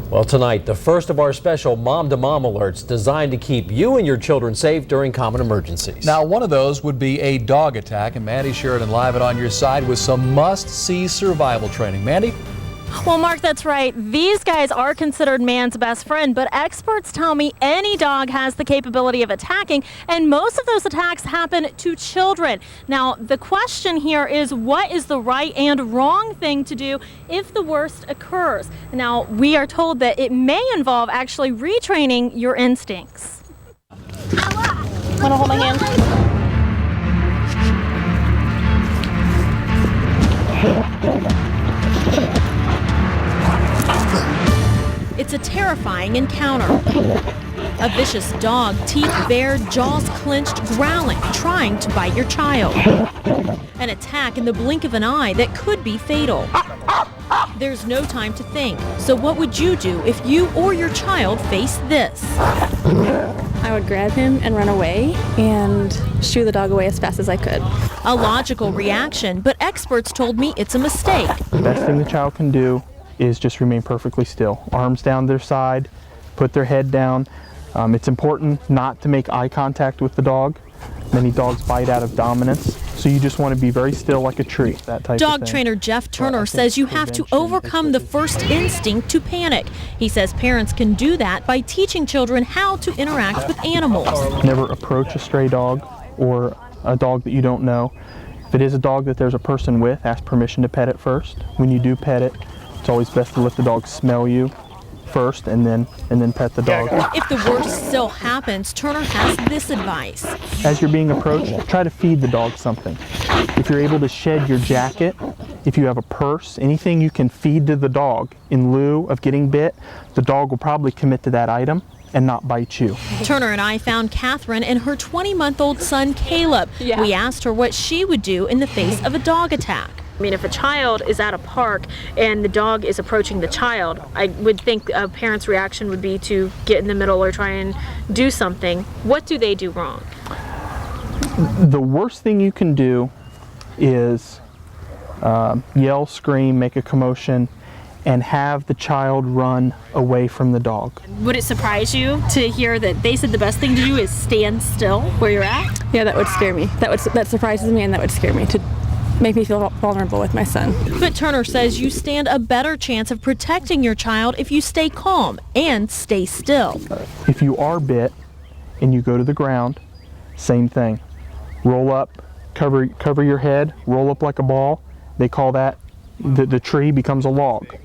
Well, tonight, the first of our special mom-to-mom alerts designed to keep you and your children safe during common emergencies. Now, one of those would be a dog attack, and Mandy Sheridan live it on your side with some must-see survival training. Mandy? Well, Mark, that's right. These guys are considered man's best friend, but experts tell me any dog has the capability of attacking, and most of those attacks happen to children. Now, the question here is, what is the right and wrong thing to do if the worst occurs? Now, we are told that it may involve actually retraining your instincts. Want to hold my hand? It's a terrifying encounter. A vicious dog, teeth bared, jaws clenched, growling, trying to bite your child. An attack in the blink of an eye that could be fatal. There's no time to think. So what would you do if you or your child faced this? I would grab him and run away and shoo the dog away as fast as I could. A logical reaction, but experts told me it's a mistake. The best thing the child can do is just remain perfectly still. Arms down their side, put their head down. It's important not to make eye contact with the dog. Many dogs bite out of dominance, so you just want to be very still like a tree, that type of thing. Dog trainer Jeff Turner says you have to overcome the first instinct to panic. He says parents can do that by teaching children how to interact with animals. Never approach a stray dog or a dog that you don't know. If it is a dog that there's a person with, ask permission to pet it first. When you do pet it, it's always best to let the dog smell you first and then pet the dog. If the worst still happens, Turner has this advice. As you're being approached, try to feed the dog something. If you're able to shed your jacket, if you have a purse, anything you can feed to the dog in lieu of getting bit, the dog will probably commit to that item and not bite you. Turner and I found Catherine and her 20-month-old son Caleb. Yeah. We asked her what she would do in the face of a dog attack. I mean, if a child is at a park and the dog is approaching the child, I would think a parent's reaction would be to get in the middle or try and do something. What do they do wrong? The worst thing you can do is yell, scream, make a commotion, and have the child run away from the dog. Would it surprise you to hear that they said the best thing to do is stand still where you're at? Yeah, that would scare me. That surprises me, and that would scare me to make me feel vulnerable with my son. But Turner says you stand a better chance of protecting your child if you stay calm and stay still. If you are bit and you go to the ground, same thing. Roll up, cover your head, roll up like a ball. They call that the tree becomes a log.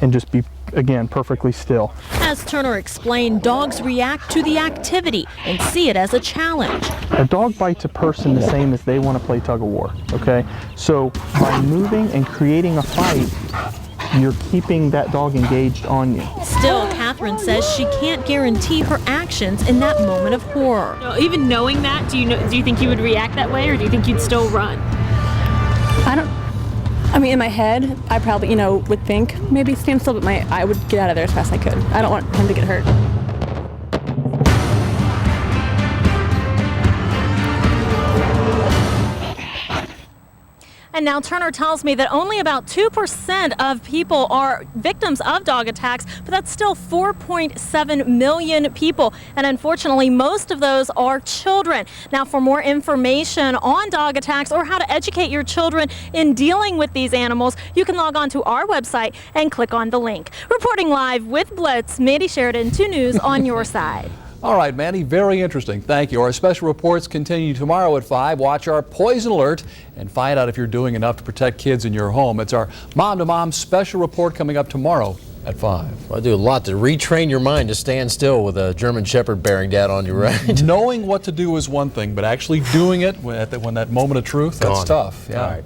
And just be, again, perfectly still. As Turner explained, dogs react to the activity and see it as a challenge. A dog bites a person the same as they want to play tug of war, okay? So by moving and creating a fight, you're keeping that dog engaged on you. Still, Catherine says she can't guarantee her actions in that moment of horror. Even knowing that, do you think you would react that way, or do you think you'd still run? I mean, in my head, I probably, would think maybe stand still, but I would get out of there as fast as I could. I don't want him to get hurt. And now Turner tells me that only about 2% of people are victims of dog attacks, but that's still 4.7 million people. And unfortunately, most of those are children. Now, for more information on dog attacks or how to educate your children in dealing with these animals, you can log on to our website and click on the link. Reporting live with Blitz, Mandy Sheridan, 2 News on your side. All right, Mandy, very interesting. Thank you. Our special reports continue tomorrow at 5. Watch our poison alert and find out if you're doing enough to protect kids in your home. It's our mom-to-mom special report coming up tomorrow at 5. Well, I do a lot to retrain your mind to stand still with a German Shepherd bearing down on you, right? Knowing what to do is one thing, but actually doing it when that moment of truth, that's tough. Yeah. All right.